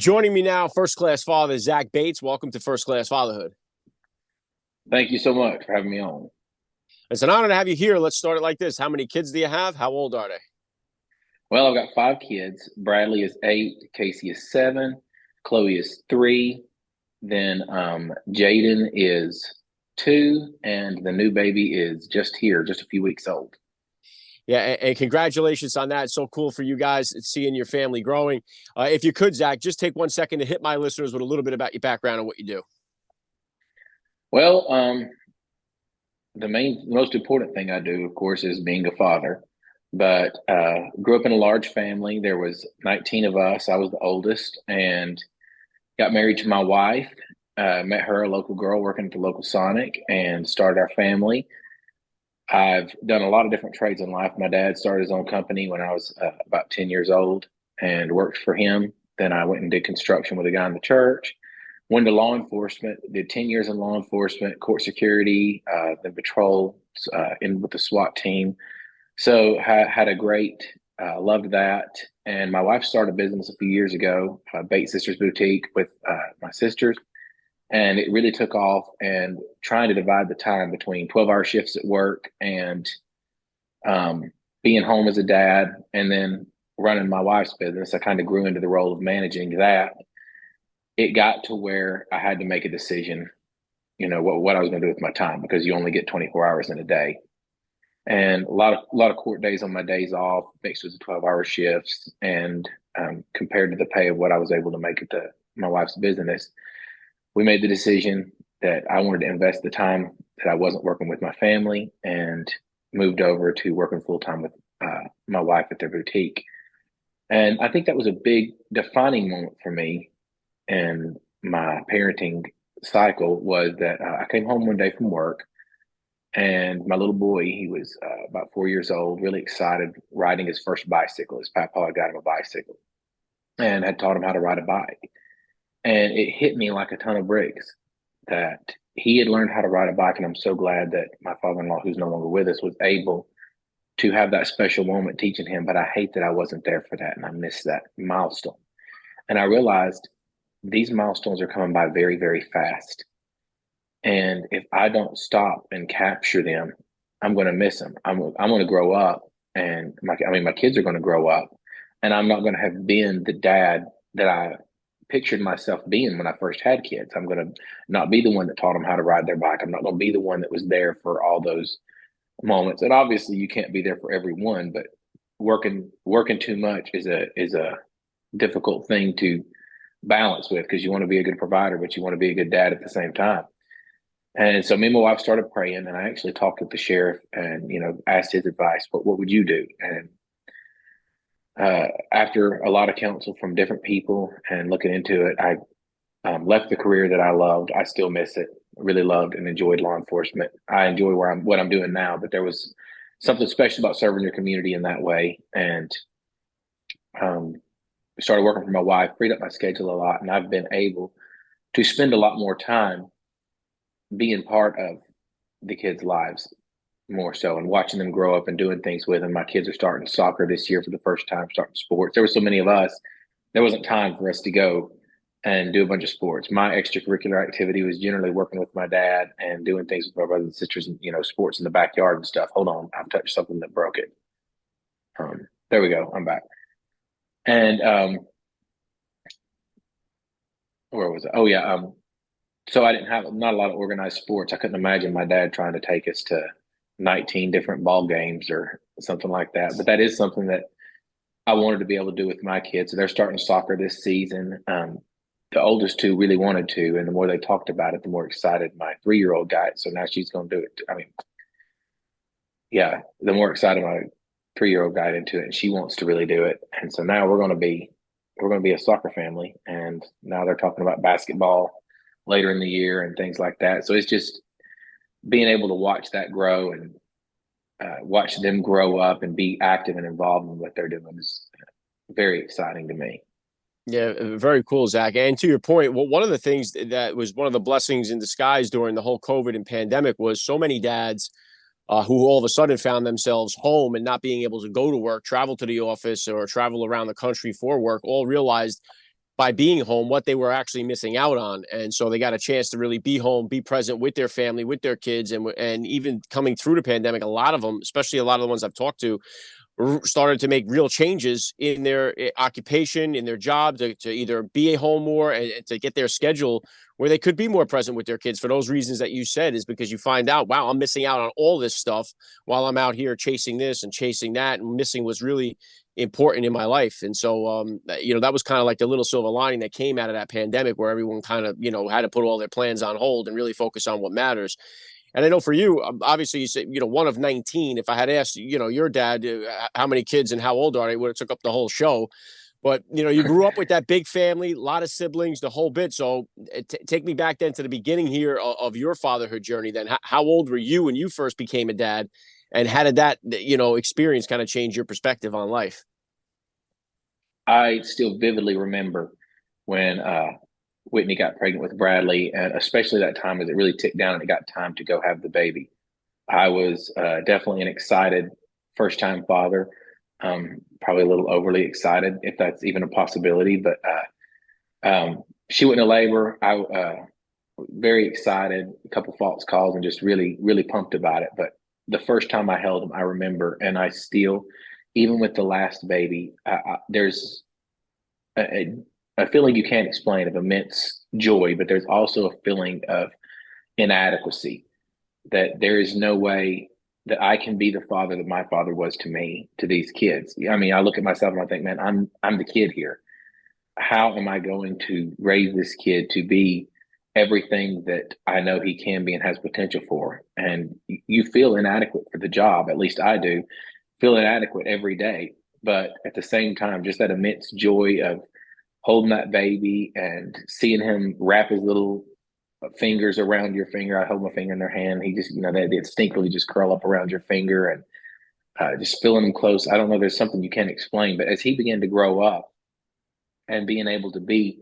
Joining me now, first class father Zach Bates. Welcome to First Class Fatherhood. Thank you so much for having me on. It's an honor to have you here. Let's start it like this. How many kids do you have? How old are they? Well, I've got five kids. Bradley is 8, Casey is 7, Chloe is 3, then Jaden is 2, and the new baby is just here, just a few weeks old. Yeah, and congratulations on that. It's so cool for you guys seeing your family growing. If you could, Zach, just take 1 second to hit my listeners with a little bit about your background and what you do. Well, the most important thing I do, of course, is being a father. But grew up in a large family. There was 19 of us. I was the oldest, and got married to my wife. Met her, a local girl working at the local Sonic, and started our family. I've done a lot of different trades in life. My dad started his own company when I was about 10 years old and worked for him. Then I went and did construction with a guy in the church. Went to law enforcement, did 10 years in law enforcement, court security, then patrol in with the SWAT team. So had a great, loved that. And my wife started a business a few years ago, Bates Sisters Boutique with my sisters. And it really took off, and trying to divide the time between 12-hour shifts at work and being home as a dad and then running my wife's business. I kind of grew into the role of managing that. It got to where I had to make a decision, what I was going to do with my time, because you only get 24 hours in a day. And a lot of court days on my days off, mixed with the 12-hour shifts, and compared to the pay of what I was able to make at my wife's business, we made the decision that I wanted to invest the time that I wasn't working with my family, and moved over to working full time with my wife at their boutique. And I think that was a big defining moment for me in my parenting cycle. Was that I came home one day from work, and my little boy, he was about 4 years old, really excited, riding his first bicycle. His papa had got him a bicycle and had taught him how to ride a bike. And it hit me like a ton of bricks that he had learned how to ride a bike. And I'm so glad that my father-in-law, who's no longer with us, was able to have that special moment teaching him. But I hate that I wasn't there for that, and I missed that milestone. And I realized these milestones are coming by very, very fast. And if I don't stop and capture them, I'm going to miss them. I'm going to grow up, and my kids are going to grow up, and I'm not going to have been the dad that I pictured myself being when I first had kids. I'm going to not be the one that taught them how to ride their bike. I'm not going to be the one that was there for all those moments. And obviously, you can't be there for everyone, but working too much is a difficult thing to balance with, because you want to be a good provider, but you want to be a good dad at the same time. And so me and my wife started praying, and I actually talked with the sheriff and, asked his advice. What would you do? And after a lot of counsel from different people and looking into it, I left the career that I loved. I still miss it. Really loved and enjoyed law enforcement. I enjoy what I'm doing now, but there was something special about serving your community in that way. And started working for my wife, freed up my schedule a lot, and I've been able to spend a lot more time being part of the kids' lives more so, and watching them grow up and doing things with them. My kids are starting soccer this year for the first time, starting sports. There were so many of us, there wasn't time for us to go and do a bunch of sports. My extracurricular activity was generally working with my dad and doing things with my brothers and sisters, and sports in the backyard and stuff. Hold on, I've touched something that broke it. There we go. I'm back. And where was it? Oh yeah. So I didn't have not a lot of organized sports. I couldn't imagine my dad trying to take us to 19 different ball games or something like that. But that is something that I wanted to be able to do with my kids. So they're starting soccer this season. The oldest two really wanted to, and the more they talked about it, the more excited my 3-year-old got. So now she's going to do it. I mean, yeah, the more excited my 3-year-old got into it, and she wants to really do it. And so now we're going to be a soccer family. And now they're talking about basketball later in the year and things like that. So it's just being able to watch that grow, and watch them grow up and be active and involved in what they're doing is very exciting to me. Yeah, very cool, Zach. And to your point, well, one of the things that was one of the blessings in disguise during the whole COVID and pandemic was so many dads who all of a sudden found themselves home and not being able to go to work, travel to the office, or travel around the country for work, all realized by being home what they were actually missing out on. And so they got a chance to really be home, be present with their family, with their kids. And even coming through the pandemic, a lot of them, especially a lot of the ones I've talked to, started to make real changes in their occupation, in their job, to either be a home more and to get their schedule where they could be more present with their kids for those reasons that you said, is because you find out, wow, I'm missing out on all this stuff while I'm out here chasing this and chasing that, and missing what's really important in my life. And so, that was kind of like the little silver lining that came out of that pandemic, where everyone kind of, had to put all their plans on hold and really focus on what matters. And I know for you, obviously, you said, one of 19. If I had asked, your dad, how many kids and how old are they, would have took up the whole show. But, you grew up with that big family, a lot of siblings, the whole bit. So take me back then to the beginning here of your fatherhood journey. Then how old were you when you first became a dad? And how did that, experience kind of change your perspective on life? I still vividly remember when Whitney got pregnant with Bradley, and especially that time as it really ticked down and it got time to go have the baby. I was definitely an excited first time father, probably a little overly excited, if that's even a possibility. But she went into labor. I very excited, a couple false calls, and just really, really pumped about it. But the first time I held him, I remember, and I still, even with the last baby, there's a feeling you can't explain of immense joy, but there's also a feeling of inadequacy, that there is no way that I can be the father that my father was to me, to these kids. I mean, I look at myself and I think, man, I'm the kid here. How am I going to raise this kid to be everything that I know he can be and has potential for? And you feel inadequate for the job, at least I do, feel inadequate every day. But at the same time, just that immense joy of holding that baby and seeing him wrap his little fingers around your finger. I hold my finger in their hand. He just, they instinctively just curl up around your finger, and just feeling him close. I don't know. There's something you can't explain. But as he began to grow up and being able to be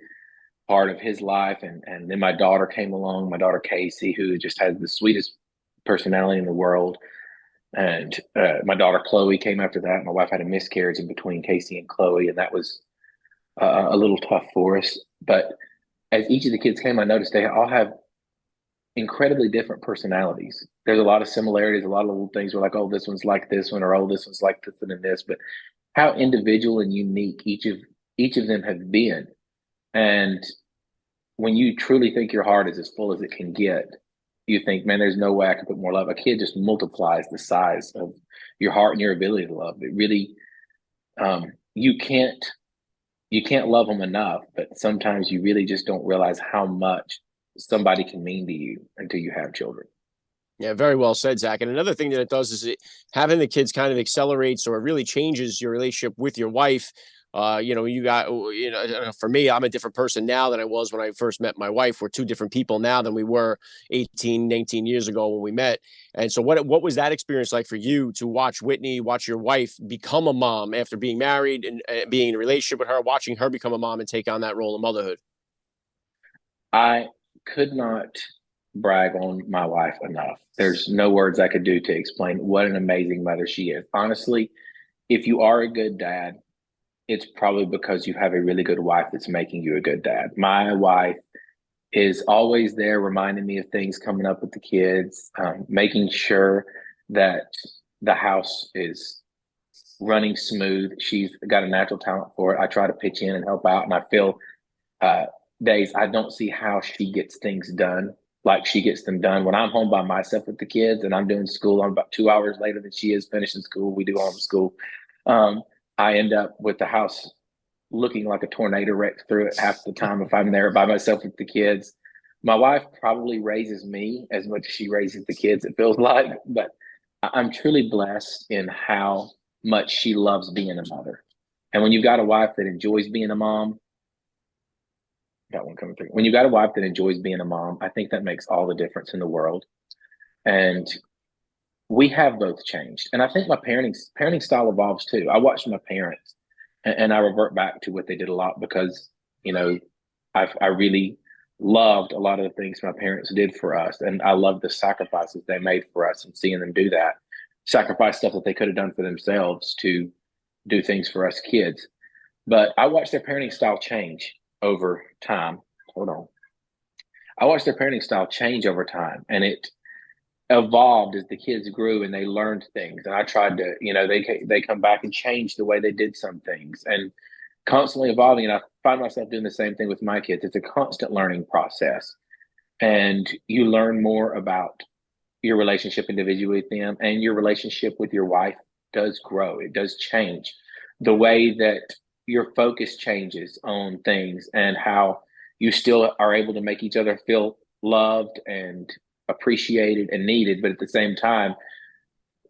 part of his life, and then my daughter came along, my daughter Casey, who just has the sweetest personality in the world. And my daughter Chloe came after that. My wife had a miscarriage in between Casey and Chloe, and that was a little tough for us. But as each of the kids came, I noticed they all have incredibly different personalities. There's a lot of similarities, a lot of little things. We're like, oh, this one's like this one, or oh, this one's like this one and this. But how individual and unique each of them have been. And when you truly think your heart is as full as it can get, you think, man, there's no way I can put more love. A kid just multiplies the size of your heart and your ability to love. It really, you can't love them enough, but sometimes you really just don't realize how much somebody can mean to you until you have children. Yeah, very well said, Zach. And another thing that it does is having the kids kind of accelerates, or it really changes your relationship with your wife. For me, I'm a different person now than I was when I first met my wife. We're two different people now than we were 18, 19 years ago when we met. And so what was that experience like for you to watch Whitney, watch your wife become a mom after being married and being in a relationship with her, watching her become a mom and take on that role of motherhood? I could not brag on my wife enough. There's no words I could do to explain what an amazing mother she is. Honestly, if you are a good dad, it's probably because you have a really good wife that's making you a good dad. My wife is always there reminding me of things coming up with the kids, making sure that the house is running smooth. She's got a natural talent for it. I try to pitch in and help out, and I feel uh, days I don't see how she gets things done like she gets them done. When I'm home by myself with the kids and I'm doing school, I'm about 2 hours later than she is finishing school. We do homeschool. Um, I end up with the house looking like a tornado wreck through it half the time if I'm there by myself with the kids. My wife probably raises me as much as she raises the kids, it feels like, but I'm truly blessed in how much she loves being a mother. And when you've got a wife that enjoys being a mom, got one coming through. When you've got a wife that enjoys being a mom, I think that makes all the difference in the world. And we have both changed. And I think my parenting style evolves too. I watch my parents and I revert back to what they did a lot because, you know, I really loved a lot of the things my parents did for us. And I love the sacrifices they made for us, and seeing them do that, sacrifice stuff that they could have done for themselves to do things for us kids. But I watched their parenting style change. over time. Hold on. I watched their parenting style change over time, and it evolved as the kids grew and they learned things. And I tried to, they come back and change the way they did some things, and constantly evolving. And I find myself doing the same thing with my kids. It's a constant learning process, and you learn more about your relationship individually with them, and your relationship with your wife does grow. It does change. The way that your focus changes on things, and how you still are able to make each other feel loved and appreciated and needed, but at the same time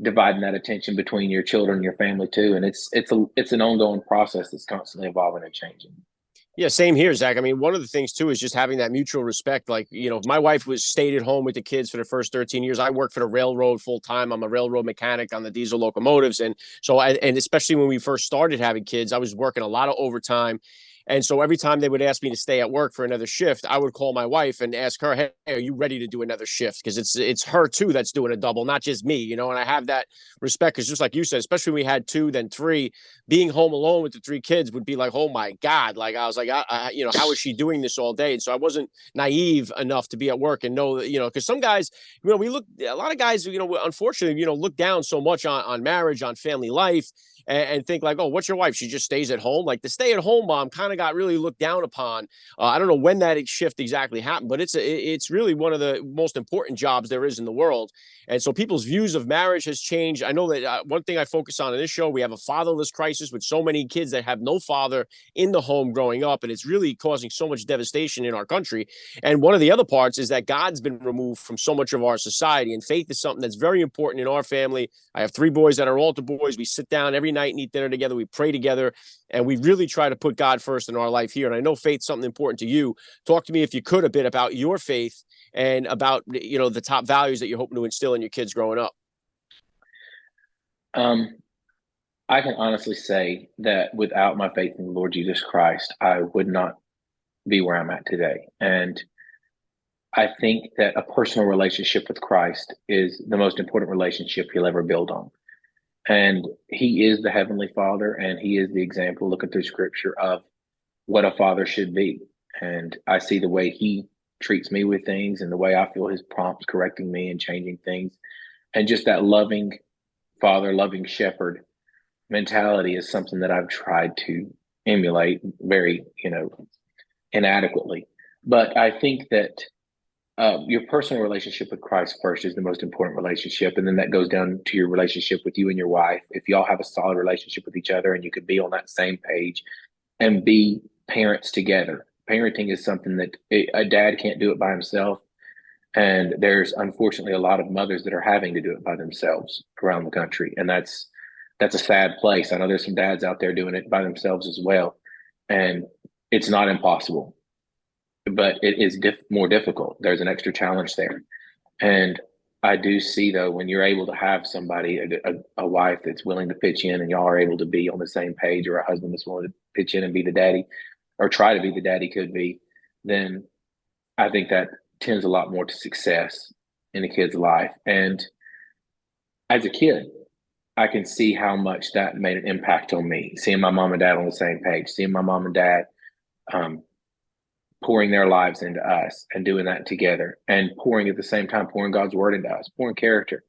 dividing that attention between your children and your family too. And it's an ongoing process that's constantly evolving and changing. Yeah, same here, Zach. I mean, one of the things too is just having that mutual respect. Like, my wife was stayed at home with the kids for the first 13 years. I worked for the railroad full time. I'm a railroad mechanic on the diesel locomotives. And so and especially when we first started having kids, I was working a lot of overtime. And so every time they would ask me to stay at work for another shift, I would call my wife and ask her, "Hey, are you ready to do another shift?" Because it's her too that's doing a double, not just me. And I have that respect because just like you said, especially when we had two, then three, being home alone with the three kids would be like, oh my God. Like I was like, how is she doing this all day? And so I wasn't naive enough to be at work and know that, because some guys, we look, a lot of guys, unfortunately, look down so much on marriage, on family life, and think like, oh, what's your wife? She just stays at home. Like the stay at home mom kind of got really looked down upon. I don't know when that shift exactly happened, but it's really one of the most important jobs there is in the world. And so people's views of marriage has changed. I know that one thing I focus on in this show, we have a fatherless crisis with so many kids that have no father in the home growing up. And it's really causing so much devastation in our country. And one of the other parts is that God's been removed from so much of our society. And faith is something that's very important in our family. I have three boys that are altar boys. We sit down every night and eat dinner together. We pray together. And we really try to put God first in our life here. And I know faith's something important to you. Talk to me, if you could, a bit about your faith and about the top values that you're hoping to instill in your kids growing up. Um, I can honestly say that without my faith in the Lord Jesus Christ, I would not be where I'm at today. And I think that a personal relationship with Christ is the most important relationship you'll ever build on. And He is the Heavenly Father, and He is the example, looking through Scripture, of what a father should be. And I see the way He treats me with things, and the way I feel His prompts correcting me and changing things. And just that loving father, loving shepherd mentality is something that I've tried to emulate very, inadequately. But I think that your personal relationship with Christ first is the most important relationship. And then that goes down to your relationship with you and your wife. If y'all have a solid relationship with each other and you could be on that same page and be parents together. Parenting is something that a dad can't do it by himself. And there's unfortunately a lot of mothers that are having to do it by themselves around the country. And that's a sad place. I know there's some dads out there doing it by themselves as well. And it's not impossible, but it is more difficult. There's an extra challenge there. And I do see, though, when you're able to have somebody, a wife that's willing to pitch in, and y'all are able to be on the same page, or a husband that's willing to pitch in and be the daddy, or try to be the daddy could be, then I think that tends a lot more to success in a kid's life. And as a kid, I can see how much that made an impact on me, seeing my mom and dad on the same page, seeing my mom and dad um, pouring their lives into us and doing that together, and pouring at the same time, pouring God's word into us, pouring character.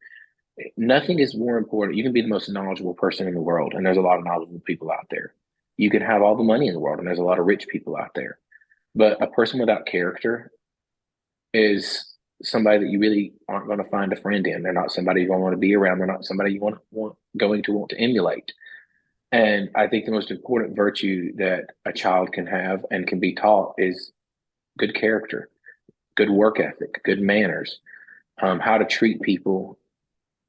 Nothing is more important. You can be the most knowledgeable person in the world, and there's a lot of knowledgeable people out there. You can have all the money in the world, and there's a lot of rich people out there. But a person without character is somebody that you really aren't going to find a friend in. They're not somebody you're going to want to be around. They're not somebody you going to want to emulate. And I think the most important virtue that a child can have and can be taught is good character, good work ethic, good manners, how to treat people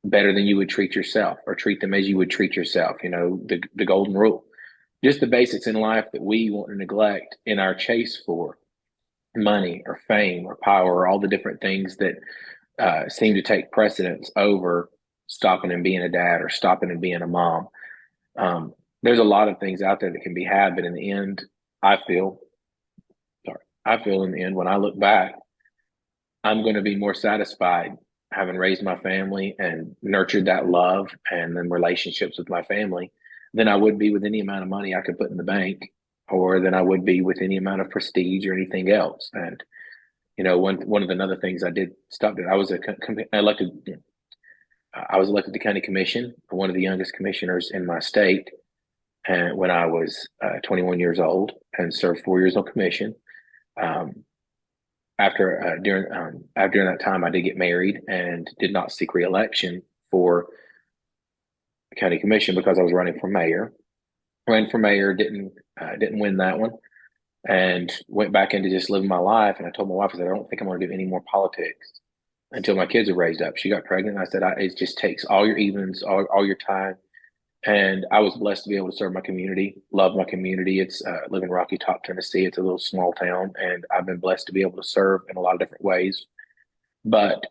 better than you would treat yourself, or treat them as you would treat yourself. The golden rule, just the basics in life that we want to neglect in our chase for money or fame or power, or all the different things that seem to take precedence over stopping and being a dad, or stopping and being a mom. There's a lot of things out there that can be had, but in the end, I feel, in the end, when I look back, I'm going to be more satisfied having raised my family and nurtured that love and then relationships with my family than I would be with any amount of money I could put in the bank, or than I would be with any amount of prestige or anything else. And one of the other things I did stop doing. I was elected to county commission, one of the youngest commissioners in my state, and when I was 21 years old, and served 4 years on commission. Um, during that time, I did get married and did not seek reelection for county commission because I was running for mayor. Ran for mayor, didn't win that one, and went back into just living my life. And I told my wife, I said, I don't think I'm going to do any more politics until my kids are raised up. She got pregnant. And I said, it just takes all your evenings, all your time. And I was blessed to be able to serve my community, love my community. It's live in Rocky Top, Tennessee. It's a little small town, and I've been blessed to be able to serve in a lot of different ways. But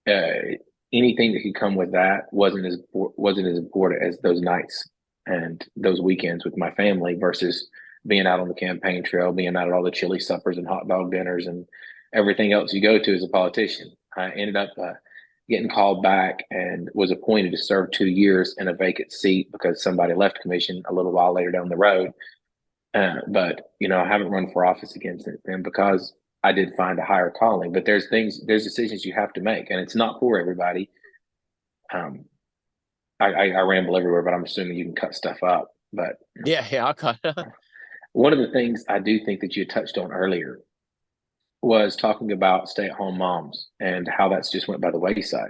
uh, anything that could come with that wasn't as important as those nights and those weekends with my family versus being out on the campaign trail, being out at all the chili suppers and hot dog dinners and everything else you go to as a politician. I ended up getting called back and was appointed to serve 2 years in a vacant seat because somebody left commission a little while later down the road. But I haven't run for office again since then because I did find a higher calling. But there's decisions you have to make, and it's not for everybody. Um, I ramble everywhere, but I'm assuming you can cut stuff up. But Yeah, yeah, I'll cut. one of the things I do think that you touched on earlier was talking about stay-at-home moms and how that's just went by the wayside.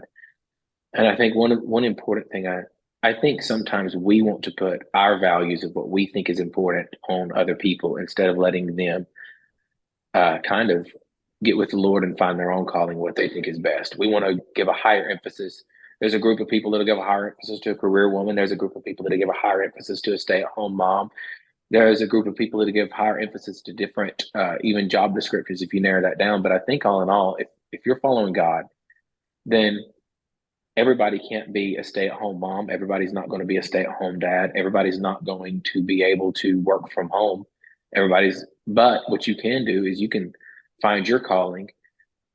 And I think one important thing I think sometimes we want to put our values of what we think is important on other people instead of letting them kind of get with the Lord and find their own calling, what they think is best. We want to give a higher emphasis. There's a group of people that'll give a higher emphasis to a career woman. There's a group of people that'll give a higher emphasis to a stay-at-home mom. There's a group of people that give higher emphasis to different, even job descriptions if you narrow that down. But I think all in all, if you're following God, then everybody can't be a stay-at-home mom. Everybody's not going to be a stay-at-home dad. Everybody's not going to be able to work from home. But what you can do is you can find your calling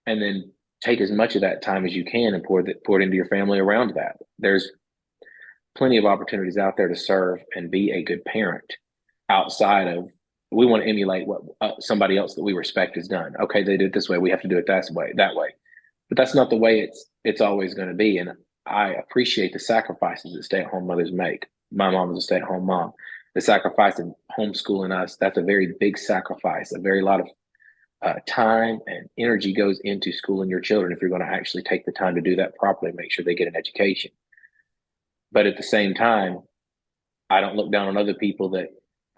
and then take as much of that time as you can and pour it into your family around that. There's plenty of opportunities out there to serve and be a good parent outside of we want to emulate what somebody else that we respect has done. Okay, they did it this way. We have to do it that way. But that's not the way it's always going to be. And I appreciate the sacrifices that stay-at-home mothers make. My mom was a stay-at-home mom. The sacrifice of homeschooling us, that's a very big sacrifice. A very lot of time and energy goes into schooling your children if you're going to actually take the time to do that properly, make sure they get an education. But at the same time, I don't look down on other people that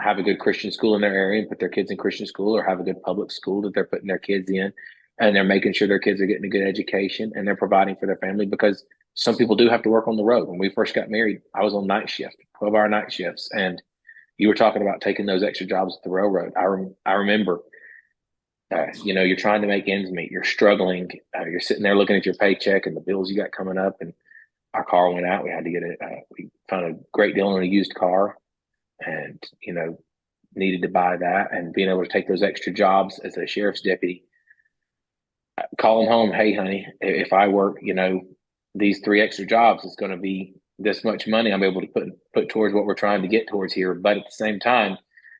have a good Christian school in their area and put their kids in Christian school, or have a good public school that they're putting their kids in, and they're making sure their kids are getting a good education and they're providing for their family, because some people do have to work on the road. When we first got married, I was on night shift, 12-hour night shifts. And you were talking about taking those extra jobs at the railroad. I remember, you're trying to make ends meet. You're struggling. You're sitting there looking at your paycheck and the bills you got coming up. And our car went out. We had to we found a great deal on a used car, and needed to buy that, and being able to take those extra jobs as a sheriff's deputy, calling home, hey honey, if I work these 3 extra jobs, it's going to be this much money I'm able to put towards what we're trying to get towards here. But at the same time,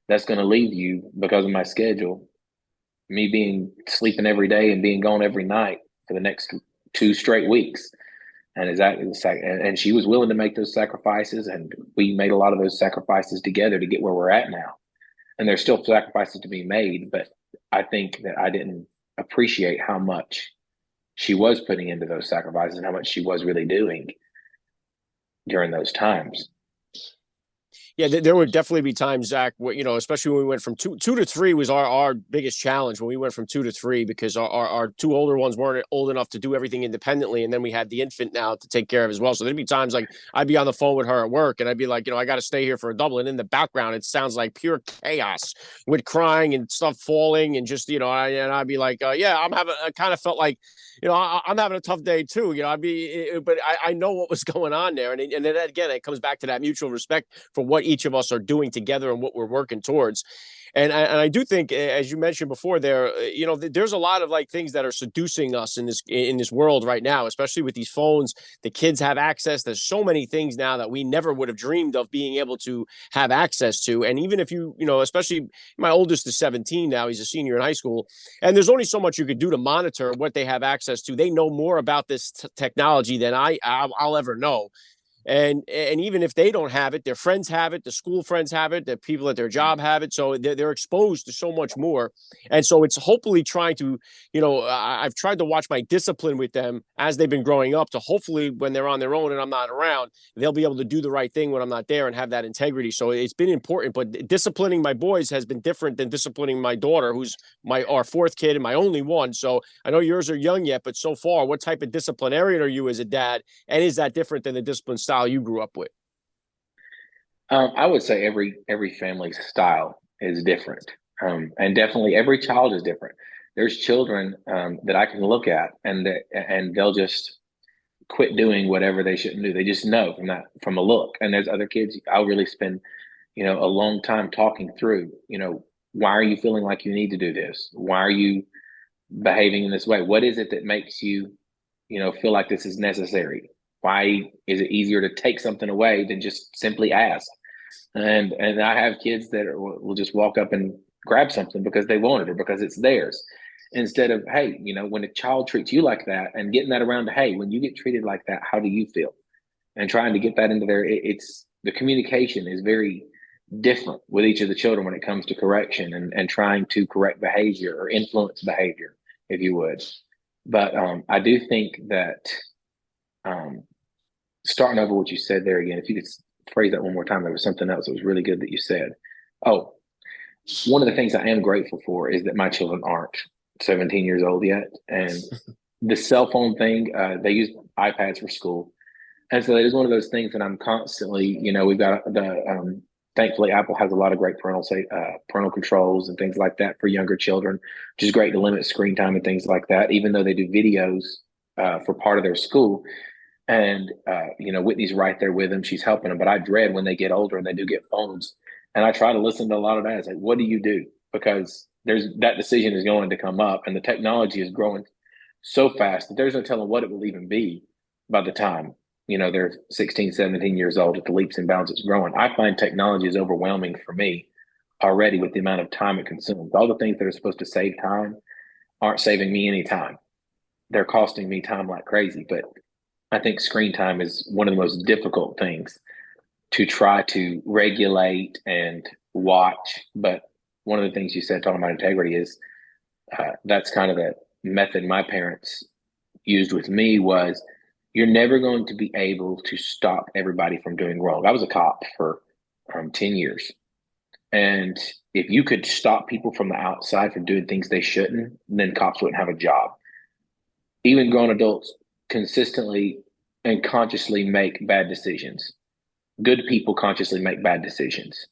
that's going to leave you, because of my schedule, me being sleeping every day and being gone every night for the next 2 straight weeks. And and she was willing to make those sacrifices, and we made a lot of those sacrifices together to get where we're at now. And there's still sacrifices to be made, but I think that I didn't appreciate how much she was putting into those sacrifices and how much she was really doing during those times. Yeah, there would definitely be times, Zach, where, especially when we went from two to three was our biggest challenge when we went from 2 to 3, because our two older ones weren't old enough to do everything independently. And then we had the infant now to take care of as well. So there'd be times like I'd be on the phone with her at work and I'd be like, I got to stay here for a double. And in the background, it sounds like pure chaos with crying and stuff falling and just, and I'd be like, yeah, I kind of felt like, I'm having a tough day too. But I know what was going on there. And then again, it comes back to that mutual respect for what what each of us are doing together and what we're working towards. And I do think, as you mentioned before, there's a lot of like things that are seducing us in this world right now, especially with these phones. The kids have access. There's so many things now that we never would have dreamed of being able to have access to. And even if especially my oldest is 17 now, he's a senior in high school, and there's only so much you could do to monitor what they have access to. They know more about this technology than I'll ever know. And even if they don't have it, their friends have it, the school friends have it, the people at their job have it. So they're exposed to so much more. And so it's hopefully trying to, I've tried to watch my discipline with them as they've been growing up, to hopefully when they're on their own and I'm not around, they'll be able to do the right thing when I'm not there and have that integrity. So it's been important, but disciplining my boys has been different than disciplining my daughter, who's our fourth kid and my only one. So I know yours are young yet, but so far, what type of disciplinarian are you as a dad? And is that different than the discipline style you grew up with? I would say every family's style is different, and definitely every child is different. There's children that I can look at, and they'll just quit doing whatever they shouldn't do. They just know from a look. And there's other kids I'll really spend a long time talking through. Why are you feeling like you need to do this? Why are you behaving in this way? What is it that makes you feel like this is necessary? Why is it easier to take something away than just simply ask? And I have kids that will just walk up and grab something because they want it or because it's theirs. Instead of, hey, when a child treats you like that, and getting that around to, hey, when you get treated like that, how do you feel? And trying to get that into it's the communication is very different with each of the children when it comes to correction and trying to correct behavior or influence behavior, if you would. But I do think that um, starting over what you said there again, if you could phrase that one more time, there was something else that was really good that you said. Oh, one of the things I am grateful for is that my children aren't 17 years old yet. And the cell phone thing, they use iPads for school. And so it is one of those things that I'm constantly, we've got thankfully Apple has a lot of great parental controls and things like that for younger children, which is great to limit screen time and things like that, even though they do videos for part of their school. And, Whitney's right there with them. She's helping them. But I dread when they get older and they do get phones. And I try to listen to a lot of that. It's like, what do you do? Because that decision is going to come up, and the technology is growing so fast that there's no telling what it will even be by the time, they're 16, 17 years old at the leaps and bounds it's growing. I find technology is overwhelming for me already with the amount of time it consumes. All the things that are supposed to save time aren't saving me any time. They're costing me time like crazy. But I think screen time is one of the most difficult things to try to regulate and watch. But one of the things you said talking about integrity is that's kind of the method my parents used with me was you're never going to be able to stop everybody from doing wrong. I was a cop for 10 years. And if you could stop people from the outside from doing things they shouldn't, then cops wouldn't have a job. Even grown adults consistently and consciously make bad decisions. Good people consciously make bad decisions.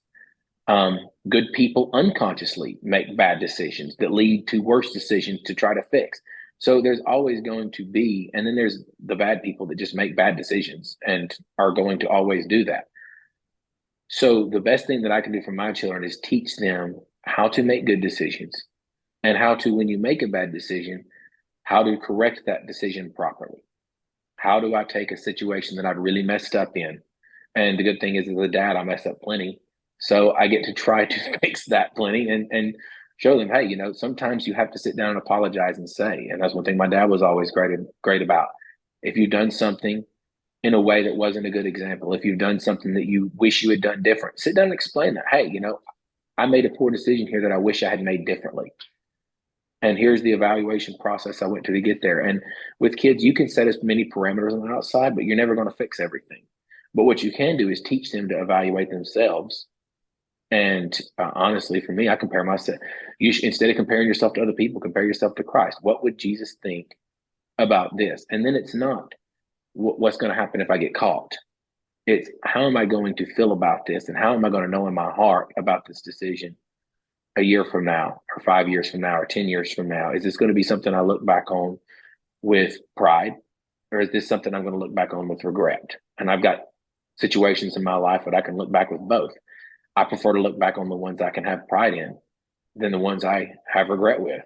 Good people unconsciously make bad decisions that lead to worse decisions to try to fix. So there's always going to be, and then there's the bad people that just make bad decisions and are going to always do that. So the best thing that I can do for my children is teach them how to make good decisions and how to, when you make a bad decision, how to correct that decision properly. How do I take a situation that I've really messed up in? And the good thing is, as a dad, I mess up plenty. So I get to try to fix that plenty and show them, hey, sometimes you have to sit down and apologize and say. And that's one thing my dad was always great about. If you've done something in a way that wasn't a good example, if you've done something that you wish you had done different, sit down and explain that. Hey, I made a poor decision here that I wish I had made differently. And here's the evaluation process I went to get there. And with kids, you can set as many parameters on the outside, but you're never going to fix everything. But what you can do is teach them to evaluate themselves. And honestly, for me, I compare myself. Instead of comparing yourself to other people, compare yourself to Christ. What would Jesus think about this? And then it's not what's going to happen if I get caught. It's how am I going to feel about this? And how am I going to know in my heart about this decision a year from now, or 5 years from now, or 10 years from now? Is this going to be something I look back on with pride, or is this something I'm going to look back on with regret? And I've got situations in my life, but I can look back with both. I prefer to look back on the ones I can have pride in than the ones I have regret with.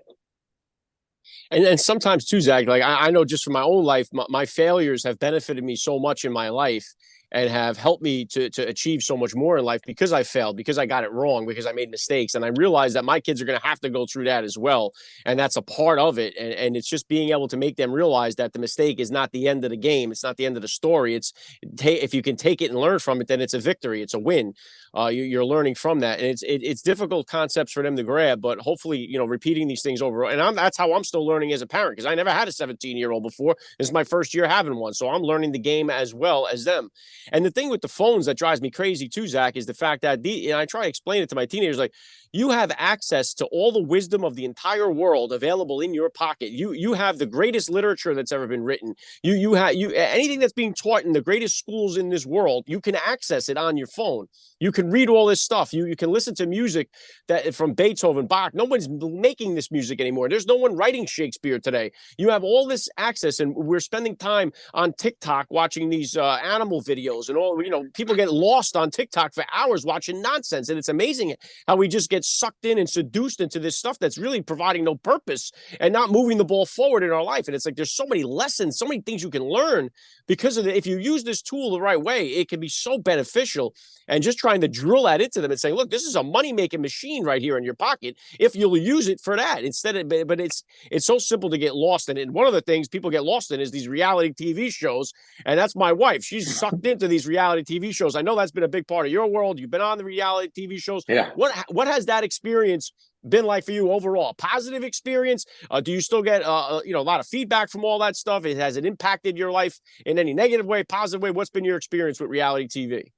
And sometimes too, Zach, like I know just from my own life, my failures have benefited me so much in my life and have helped me to achieve so much more in life because I failed, because I got it wrong, because I made mistakes. And I realized that my kids are going to have to go through that as well. And that's a part of it. And it's just being able to make them realize that the mistake is not the end of the game. It's not the end of the story. It's if you can take it and learn from it, then it's a victory. It's a win. You're learning from that, and it's difficult concepts for them to grab. But hopefully, repeating these things over, and that's how I'm still learning as a parent, because I never had a 17-year-old before. This is my first year having one, so I'm learning the game as well as them. And the thing with the phones that drives me crazy too, Zach, is the fact that I try to explain it to my teenagers, like, you have access to all the wisdom of the entire world available in your pocket. You have the greatest literature that's ever been written. You have anything that's being taught in the greatest schools in this world. You can access it on your phone. You can read all this stuff. You can listen to music that from Beethoven, Bach. Nobody's making this music anymore. There's no one writing Shakespeare today. You have all this access, and we're spending time on TikTok watching these animal videos and all. People get lost on TikTok for hours watching nonsense, and it's amazing how we just get sucked in and seduced into this stuff that's really providing no purpose and not moving the ball forward in our life. And it's like there's so many lessons, so many things you can learn because of it. If you use this tool the right way, it can be so beneficial. And just trying to drill that into them and saying, look, this is a money-making machine right here in your pocket if you'll use it for that instead of, but it's so simple to get lost in it. And one of the things people get lost in is these reality TV shows. And that's my wife. She's sucked into these reality TV shows. I know that's been a big part of your world. You've been on the reality TV shows. Yeah. What has that experience been like for you overall? Positive experience? Do you still get a lot of feedback from all that stuff? Has it impacted your life in any negative way, positive way? What's been your experience with reality TV?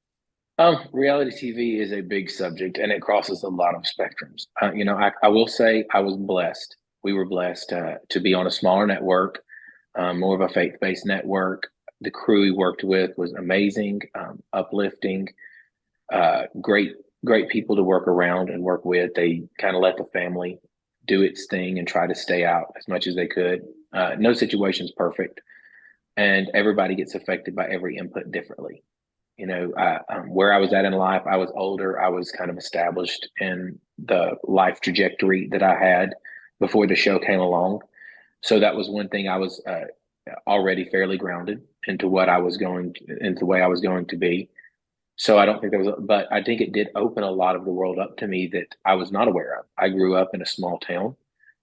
Reality TV is a big subject and it crosses a lot of spectrums. I will say I was blessed. We were blessed to be on a smaller network, more of a faith-based network. The crew we worked with was amazing, uplifting, great, great people to work around and work with. They kind of let the family do its thing and try to stay out as much as they could. No situation's perfect, and everybody gets affected by every input differently. Where I was at in life, I was older. I was kind of established in the life trajectory that I had before the show came along. So that was one thing. I was already fairly grounded into into the way I was going to be. So I don't think but I think it did open a lot of the world up to me that I was not aware of. I grew up in a small town,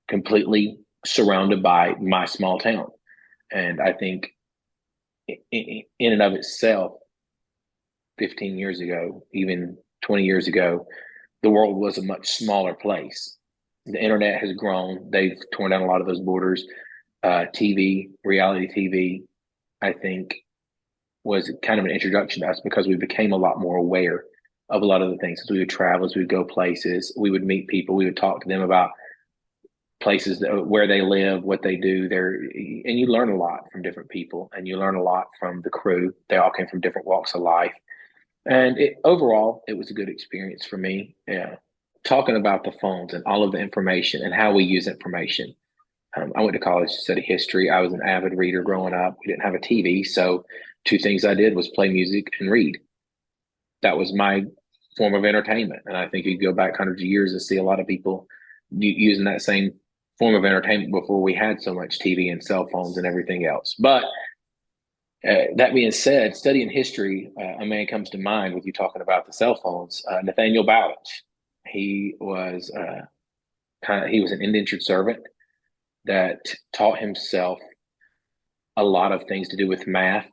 completely surrounded by my small town. And I think in and of itself, 15 years ago, even 20 years ago, the world was a much smaller place. The internet has grown. They've torn down a lot of those borders. TV, reality TV, I think was kind of an introduction to us because we became a lot more aware of a lot of the things. As we would travel, as we would go places, we would meet people, we would talk to them about places where they live, what they do there. And you learn a lot from different people and you learn a lot from the crew. They all came from different walks of life. And overall, it was a good experience for me. Yeah. Talking about the phones and all of the information and how we use information. I went to college to study history. I was an avid reader growing up. We didn't have a TV. So two things I did was play music and read. That was my form of entertainment. And I think you go back hundreds of years and see a lot of people using that same form of entertainment before we had so much TV and cell phones and everything else. But that being said, studying history, a man comes to mind with you talking about the cell phones. Nathaniel Bowditch. He was he was an indentured servant that taught himself a lot of things to do with math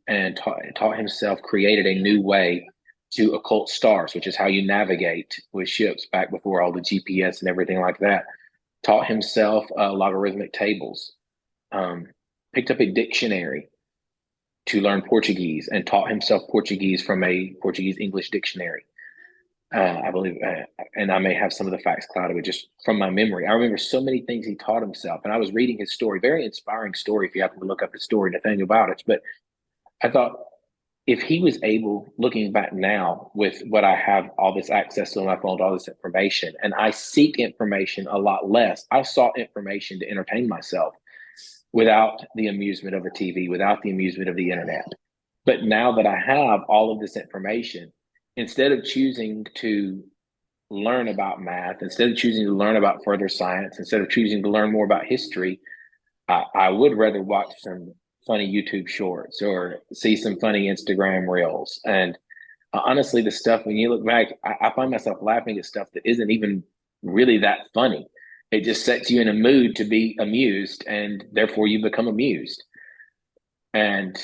and taught himself, created a new way to occult stars, which is how you navigate with ships back before all the GPS and everything like that. Taught himself logarithmic tables, picked up a dictionary to learn Portuguese and taught himself Portuguese from a Portuguese English dictionary. I believe, and I may have some of the facts clouded, but just from my memory, I remember so many things he taught himself. And I was reading his story, very inspiring story. If you happen to look up his story, Nathaniel Bowditch. But I thought if he was able, looking back now with what I have, all this access to on my phone, all this information, and I seek information a lot less. I sought information to entertain myself without the amusement of a TV, without the amusement of the internet. But now that I have all of this information, instead of choosing to learn about math, instead of choosing to learn about further science, instead of choosing to learn more about history, I would rather watch some funny YouTube shorts or see some funny Instagram reels. And honestly, the stuff, when you look back, I find myself laughing at stuff that isn't even really that funny. It just sets you in a mood to be amused, and therefore you become amused. And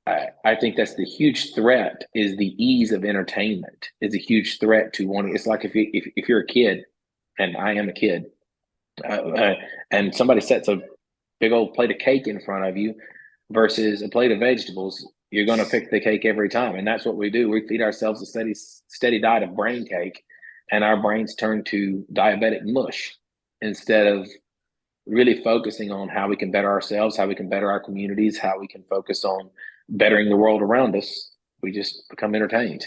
I think that's the huge threat, is the ease of entertainment is a huge threat to wanting. It's like if you're a kid, and I am a kid, and somebody sets a big old plate of cake in front of you versus a plate of vegetables, you're going to pick the cake every time. And that's what we do. We feed ourselves a steady diet of brain cake, and our brains turn to diabetic mush instead of really focusing on how we can better ourselves, how we can better our communities, how we can focus on bettering the world around us. We just become entertained.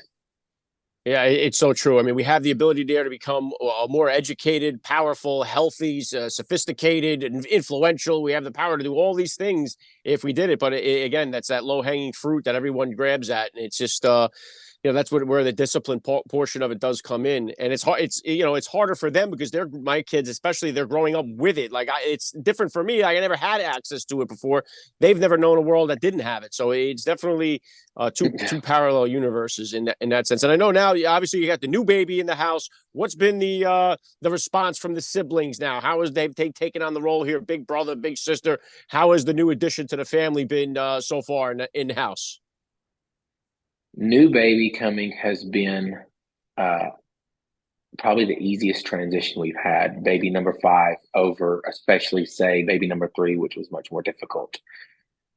Yeah, it's so true. I mean, we have the ability there to become more educated, powerful, healthy, sophisticated, and influential. We have the power to do all these things if we did it. But again, that's that low hanging fruit that everyone grabs at, and it's just that's where the discipline portion of it does come in. And it's hard. It's harder for them because they're my kids, especially. They're growing up with it. Like it's different for me. I never had access to it before. They've never known a world that didn't have it. So it's definitely two parallel universes in that sense. And I know now, obviously, you got the new baby in the house. What's been the response from the siblings now? How has they taken on the role here, big brother, big sister? How has the new addition to the family been so far in the house? New baby coming has been uh, probably the easiest transition we've had. Baby number five over, especially say baby number three, which was much more difficult.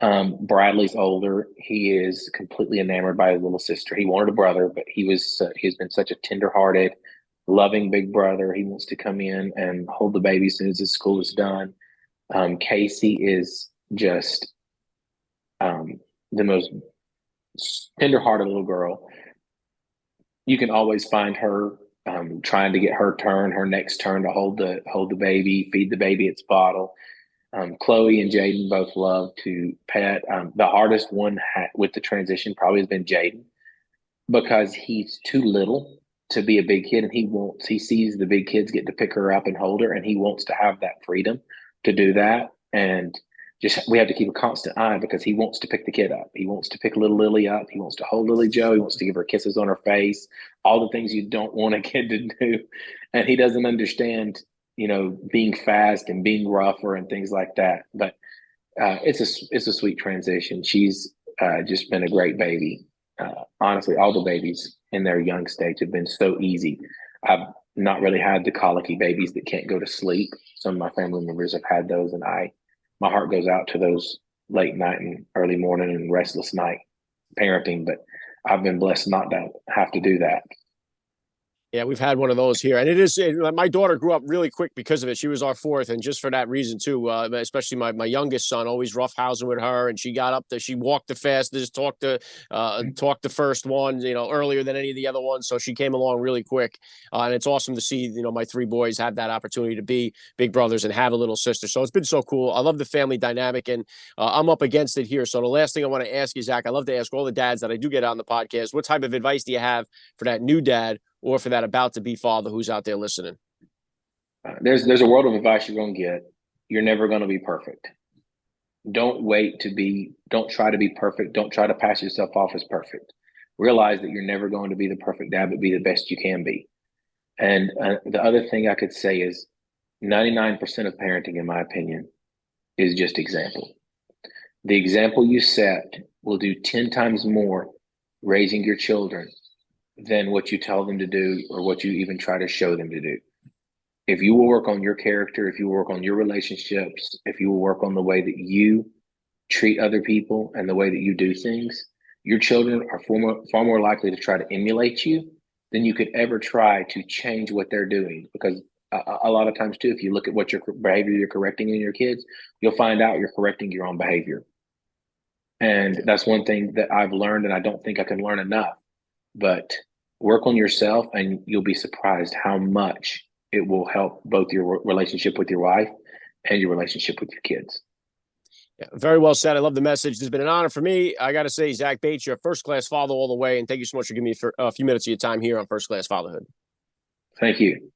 Bradley's older. He is completely enamored by his little sister. He wanted a brother, but he's been such a tender-hearted, loving big brother. He wants to come in and hold the baby as soon as his school is done. Casey is just the most tender-hearted little girl. You can always find her trying to get her next turn to hold the baby, feed the baby its bottle. Chloe and Jaden both love to pet. The hardest one with the transition probably has been Jaden, because he's too little to be a big kid, and he sees the big kids get to pick her up and hold her, and he wants to have that freedom to do that. And just we have to keep a constant eye, because he wants to pick the kid up. He wants to pick little Lily up. He wants to hold Lily Joe. He wants to give her kisses on her face, all the things you don't want a kid to do. And he doesn't understand, being fast and being rougher and things like that. But it's a sweet transition. She's just been a great baby. Honestly, all the babies in their young stage have been so easy. I've not really had the colicky babies that can't go to sleep. Some of my family members have had those, and my heart goes out to those late night and early morning and restless night parenting. But I've been blessed not to have to do that. Yeah, we've had one of those here, and my daughter grew up really quick because of it. She was our fourth, and just for that reason too. Especially my youngest son, always roughhousing with her, and she got up there. She walked the fastest, talked the first one, earlier than any of the other ones. So she came along really quick, and it's awesome to see my three boys have that opportunity to be big brothers and have a little sister. So it's been so cool. I love the family dynamic, and I'm up against it here. So the last thing I want to ask you, Zach, I love to ask all the dads that I do get on the podcast, what type of advice do you have for that new dad, or for that about to be father who's out there listening? There's a world of advice you're going to get. You're never going to be perfect. Don't try to be perfect. Don't try to pass yourself off as perfect. Realize that you're never going to be the perfect dad, but be the best you can be. And the other thing I could say is 99% of parenting, in my opinion, is just example. The example you set will do 10 times more raising your children than what you tell them to do or what you even try to show them to do. If you will work on your character, if you will work on your relationships, if you will work on the way that you treat other people and the way that you do things, your children are far more likely to try to emulate you than you could ever try to change what they're doing. Because a lot of times too, if you look at what your behavior you're correcting in your kids, you'll find out you're correcting your own behavior. And that's one thing that I've learned, and I don't think I can learn enough. But work on yourself, and you'll be surprised how much it will help both your relationship with your wife and your relationship with your kids. Yeah, very well said. I love the message. This has been an honor for me. I got to say, Zach Bates, you're a first class father all the way. And thank you so much for giving me a few minutes of your time here on First Class Fatherhood. Thank you.